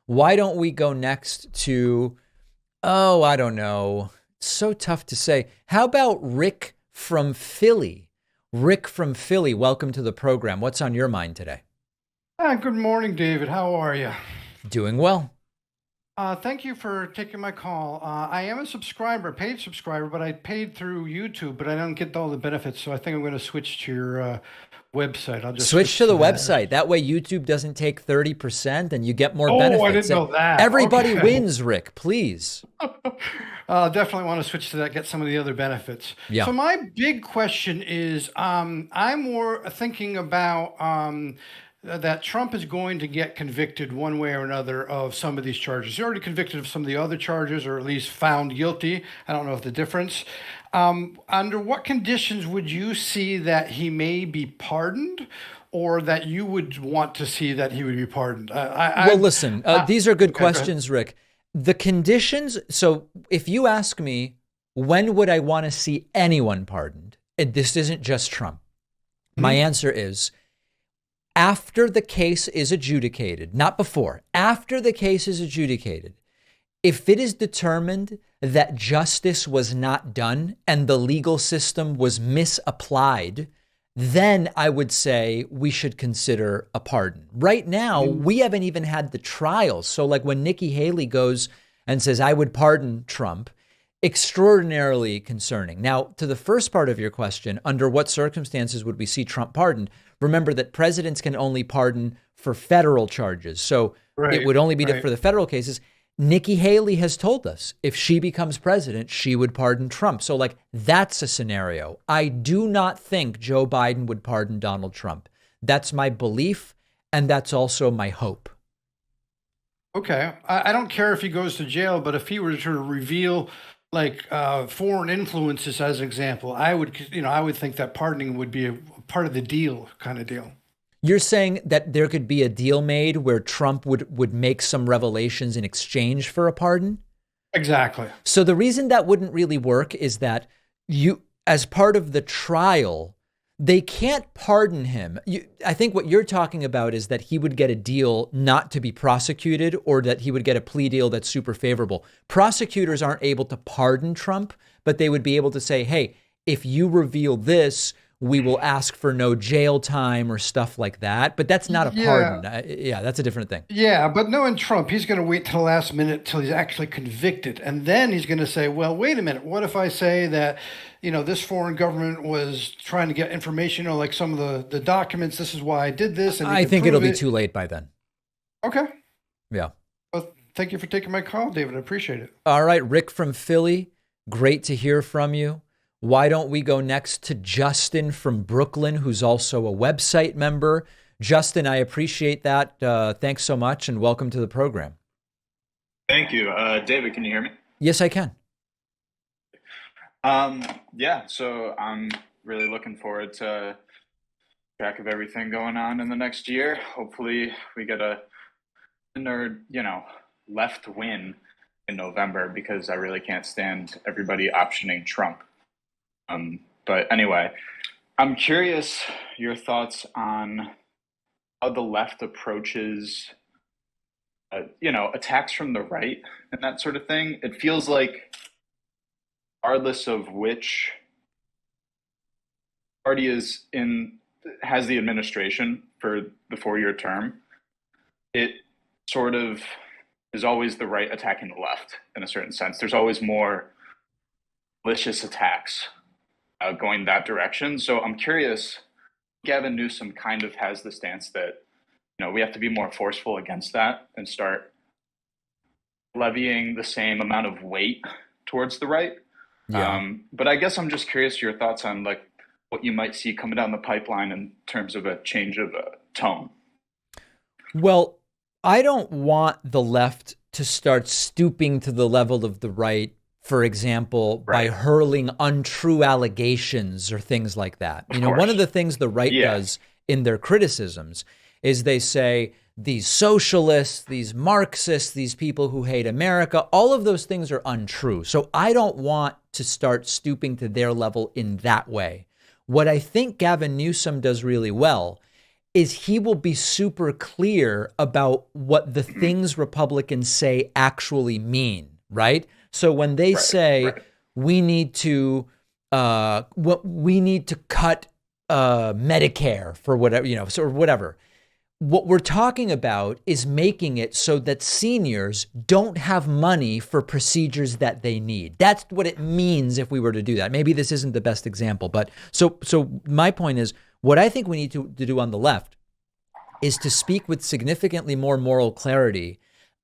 Why don't we go next to, oh, I don't know. It's so tough to say. How about Rick from Philly? Rick from Philly, welcome to the program. What's on your mind today? Good morning, David. How are you? Doing well. Thank you for taking my call. I am a subscriber, paid subscriber, but I paid through YouTube, but I don't get all the benefits, so I think I'm going to switch to your website. I'll just Switch switch to to the that. website. That way YouTube doesn't take 30% and you get more Oh, I benefits. didn't know that. Everybody Okay. wins, Rick, please. Definitely want to switch to that, get some of the other benefits. Yeah. So my big question is, I'm more thinking about that Trump is going to get convicted one way or another of some of these charges. He's already convicted of some of the other charges, or at least found guilty. I don't know if the difference. Under what conditions would you see that he may be pardoned, or that you would want to see that he would be pardoned? Well, listen, these are good Okay, go ahead. questions, Rick. The conditions. So if you ask me, when would I want to see anyone pardoned? And this isn't just Trump. My Mhm. answer is after the case is adjudicated, not before, after the case is adjudicated. If it is determined that justice was not done and the legal system was misapplied, then I would say we should consider a pardon. Right now, Mhm. we haven't even had the trial. So, like when Nikki Haley goes and says, I would pardon Trump, extraordinarily concerning. Now, to the first part of your question, under what circumstances would we see Trump pardoned? Remember that presidents can only pardon for federal charges. So it Right, would only be right. for the federal cases. Nikki Haley has told us if she becomes president, she would pardon Trump. So, like, that's a scenario. I do not think Joe Biden would pardon Donald Trump. That's my belief, and that's also my hope. Okay. I don't care if he goes to jail, but if he were to reveal like foreign influences as an example, I would think that pardoning would be a part of the deal kind of deal. You're saying that there could be a deal made where Trump would make some revelations in exchange for a pardon? Exactly. So the reason that wouldn't really work is that you, as part of the trial, they can't pardon him. I think what you're talking about is that he would get a deal not to be prosecuted, or that he would get a plea deal that's super favorable. Prosecutors aren't able to pardon Trump, but they would be able to say, hey, if you reveal this, we will ask for no jail time or stuff like that. But that's not a Yeah. pardon. Yeah, that's a different thing. Yeah, but knowing Trump, he's going to wait till the last minute till he's actually convicted. And then he's going to say, well, wait a minute. What if I say that, this foreign government was trying to get information, like some of the documents, this is why I did this, and you I can think it'll prove be it. too late by then. Okay. Yeah. Well, thank you for taking my call, David. I appreciate it. All right, Rick from Philly, great to hear from you. Why don't we go next to Justin from Brooklyn, who's also a website member? Justin, I appreciate that. Thanks so much and welcome to the program. Thank you. David, can you hear me? Yes, I can. Yeah, so I'm really looking forward to track of everything going on in the next year. Hopefully we get a nerd, left win in November, because I really can't stand everybody optioning Trump. But anyway, I'm curious your thoughts on how the left approaches, attacks from the right and that sort of thing. It feels like, regardless of which party has the administration for the 4-year term, it sort of is always the right attacking the left in a certain sense. There's always more malicious attacks going that direction. So I'm curious, Gavin Newsom kind of has the stance that, we have to be more forceful against that and start levying the same amount of weight towards the right. Yeah. But I guess I'm just curious your thoughts on like what you might see coming down the pipeline in terms of a change of tone. Well, I don't want the left to start stooping to the level of the right, for example, by Right. hurling untrue allegations or things like that. Of One of course. the things the right Yeah. does in their criticisms is they say these socialists, these Marxists, these people who hate America, all of those things are untrue. So I don't want to start stooping to their level in that way. What I think Gavin Newsom does really well is he will be super clear about what the things Republicans say actually mean, right? So when they say we need to cut Medicare for whatever, or whatever. What we're talking about is making it so that seniors don't have money for procedures that they need. That's what it means if we were to do that. Maybe this isn't the best example, but so my point is, what I think we need to do on the left is to speak with significantly more moral clarity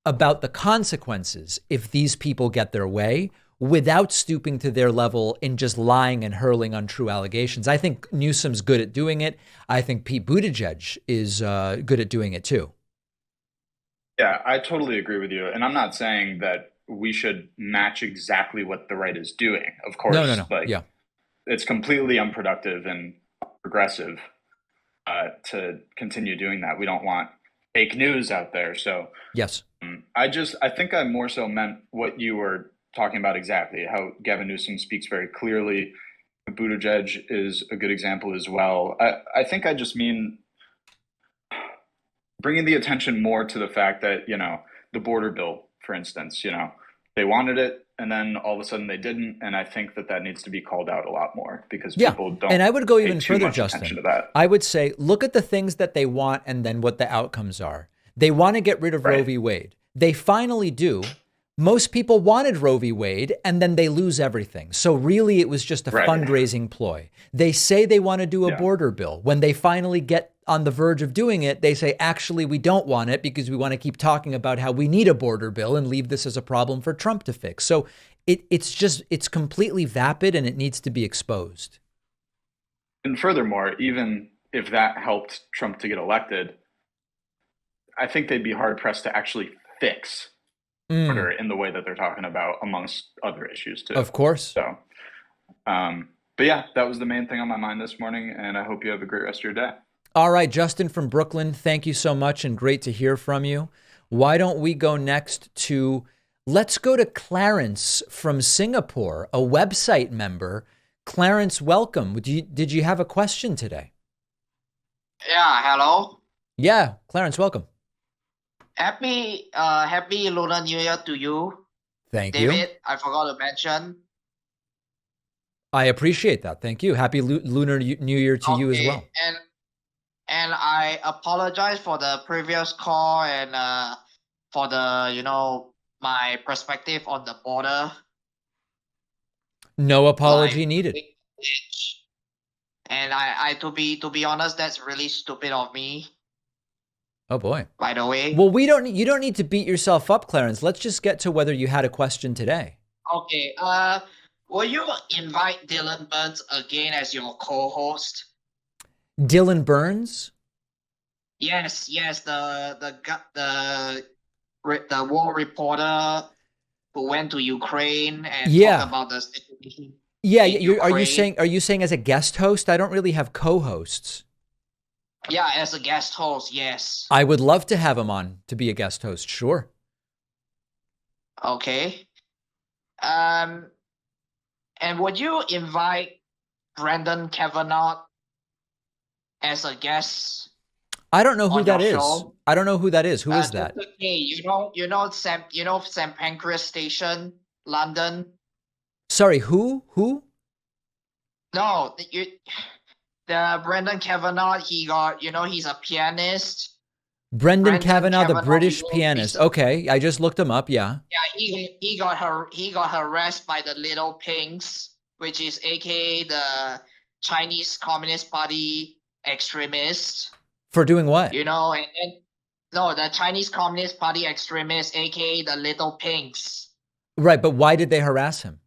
about the consequences if these people get their way, without stooping to their level in just lying and hurling untrue allegations. I think Newsom's good at doing it. I think Pete Buttigieg is good at doing it too. Yeah, I totally agree with you. And I'm not saying that we should match exactly what the right is doing. Of course, no. Yeah. It's completely unproductive and progressive to continue doing that. We don't want fake news out there. So yes, I think I more so meant what you were talking about exactly, how Gavin Newsom speaks very clearly. Buttigieg is a good example as well. I think I just mean bringing the attention more to the fact that, the border bill, for instance, they wanted it and then all of a sudden they didn't. And I think that needs to be called out a lot more because people don't. And I would go even pay too further, much Justin. attention to that. I would say, look at the things that they want and then what the outcomes are. They want to get rid of Roe v. Wade. They finally do. Most people wanted Roe v. Wade, and then they lose everything. So really, it was just a fundraising ploy. They say they want to do a border bill. When they finally get on the verge of doing it, they say, actually, we don't want it because we want to keep talking about how we need a border bill and leave this as a problem for Trump to fix. So it's completely vapid and it needs to be exposed. And furthermore, even if that helped Trump to get elected, I think they'd be hard pressed to actually fix in the way that they're talking about, amongst other issues too. Of course. So, but yeah, that was the main thing on my mind this morning, and I hope you have a great rest of your day. All right, Justin from Brooklyn, thank you so much and great to hear from you. Why don't we go next to, let's go to Clarence from Singapore, a website member. Clarence, welcome. Did you have a question today? Yeah, hello. Yeah, Clarence, welcome. Happy Lunar New Year to you. Thank you. David, I forgot to mention. I appreciate that. Thank you. Happy Lunar New Year to you as well. And I apologize for the previous call and for the my perspective on the border. No apology needed. And I to be honest, that's really stupid of me. Oh boy. By the way. Well, you don't need to beat yourself up, Clarence. Let's just get to whether you had a question today. Okay. Will you invite Dylan Burns again as your co-host? Dylan Burns? Yes, the war reporter who went to Ukraine and talked about the situation. Yeah, are you saying as a guest host? I don't really have co-hosts. Yeah, as a guest host, yes. I would love to have him on to be a guest host, sure. Okay. And would you invite Brendan Kavanaugh as a guest? I don't know who that is. I don't know who that is. Who is that? Okay, you know St. Pancras Station, London. Sorry, who? No, the Brendan Kavanaugh. He's a pianist. Brendan Kavanaugh, the British pianist. Okay, I just looked him up. Yeah. Yeah, he got harassed by the Little Pinks, which is AKA the Chinese Communist Party extremists. For doing what? The Chinese Communist Party extremists, aka the Little Pinks. Right, but why did they harass him?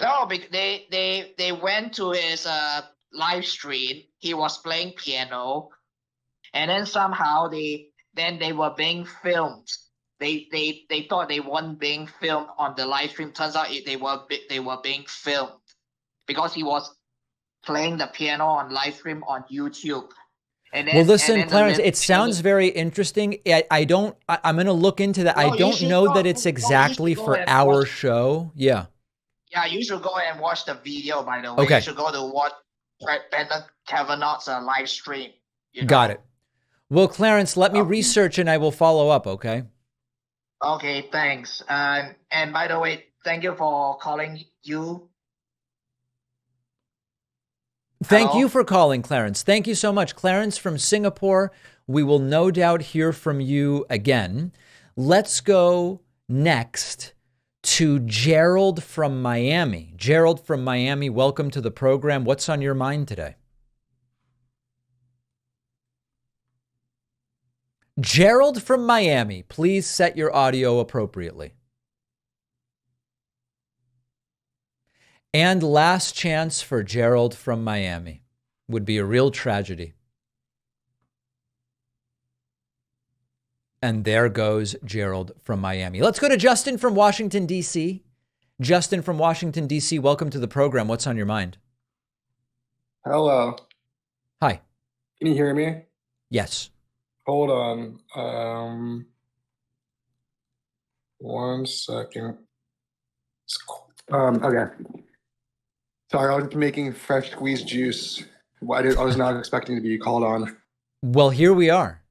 No, because they went to his live stream. He was playing piano, and then somehow they were being filmed. They thought they weren't being filmed on the live stream. Turns out they were being filmed because he was playing the piano on live stream on YouTube. Well, listen, Clarence, it sounds very interesting. I'm going to look into that. I don't know that it's exactly for our show. Yeah. Yeah, you should go and watch the video, by the way. Okay. You should go to watch Brendan Kavanaugh's live stream. Got it. Well, Clarence, let me Okay. research and I will follow up, okay? Okay, thanks. And by the way, thank you for calling you. Thank you Hello? for calling, Clarence. Thank you so much. Clarence from Singapore. We will no doubt hear from you again. Let's go next to Gerald from Miami. Gerald from Miami, welcome to the program. What's on your mind today? Gerald from Miami, please set your audio appropriately. And last chance for Gerald from Miami. Would be a real tragedy. And there goes Gerald from Miami. Let's go to Justin from Washington, D.C. Justin from Washington, D.C., welcome to the program. What's on your mind? Hello. Hi. Can you hear me? Yes. Hold on. 1 second. Okay. Sorry, I was making fresh squeezed juice. I was not expecting to be called on. Well, here we are.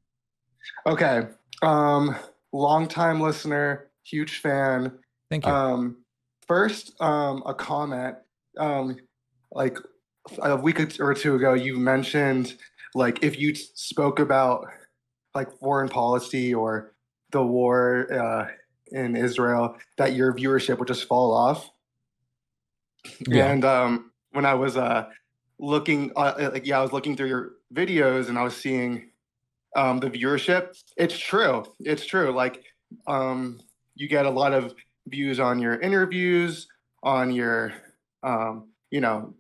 Okay. Long-time listener, huge fan. Thank you. First, a comment. Like a week or two ago, you mentioned like if you spoke about like foreign policy or the war in Israel, that your viewership would just fall off. Yeah. And when I was looking, I was looking through your videos and I was seeing the viewership. It's true. It's true. Like you get a lot of views on your interviews, on your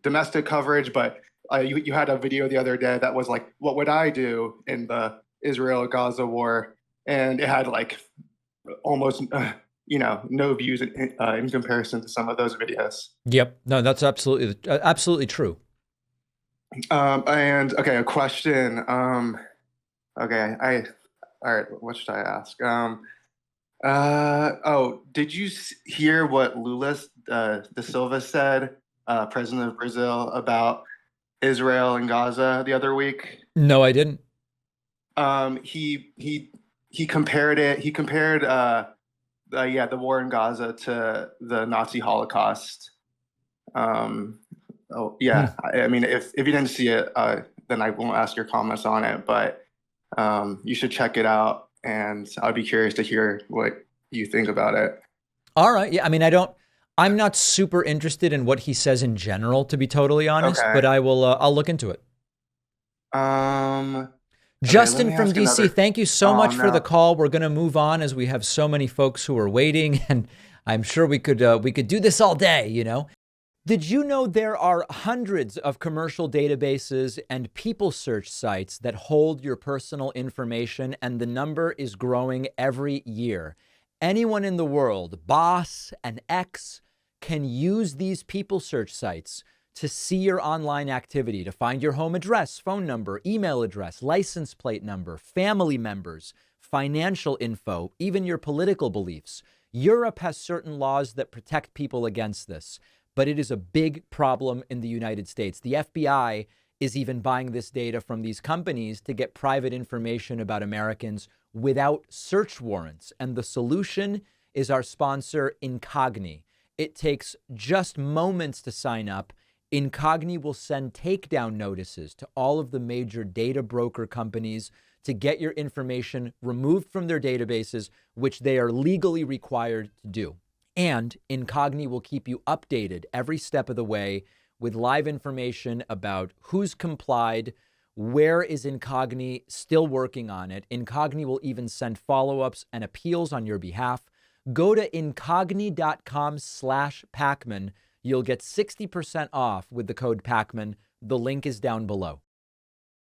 domestic coverage, but you had a video the other day that was like, what would I do in the Israel-Gaza war? And it had like almost no views in comparison to some of those videos. Yep. No, that's absolutely true. And okay, a question. Okay, all right, what should I ask? Did you hear what Lula da Silva said, president of Brazil, about Israel and Gaza the other week? No, I didn't. He compared it. He compared the war in Gaza to the Nazi Holocaust. I mean, if you didn't see it, then I won't ask your comments on it. But you should check it out, and I'd be curious to hear what you think about it. All right. Yeah. I mean, I'm not super interested in what he says in general, to be totally honest, Okay. but I'll look into it. Justin from DC, thank you so much for the call. We're going to move on as we have so many folks who are waiting, and I'm sure we could do this all day, you know. Did you know there are hundreds of commercial databases and people search sites that hold your personal information, and the number is growing every year? Anyone in the world, boss and ex, can use these people search sites to see your online activity, to find your home address, phone number, email address, license plate number, family members, financial info, even your political beliefs. Europe has certain laws that protect people against this, but it is a big problem in the United States. The FBI is even buying this data from these companies to get private information about Americans without search warrants. And the solution is our sponsor, Incogni. It takes just moments to sign up. Incogni will send takedown notices to all of the major data broker companies to get your information removed from their databases, which they are legally required to do. And Incogni will keep you updated every step of the way with live information about who's complied, where is Incogni still working on it. Incogni will even send follow-ups and appeals on your behalf. Go to incogni.com/Pacman. You'll get 60% off with the code Pacman. The link is down below.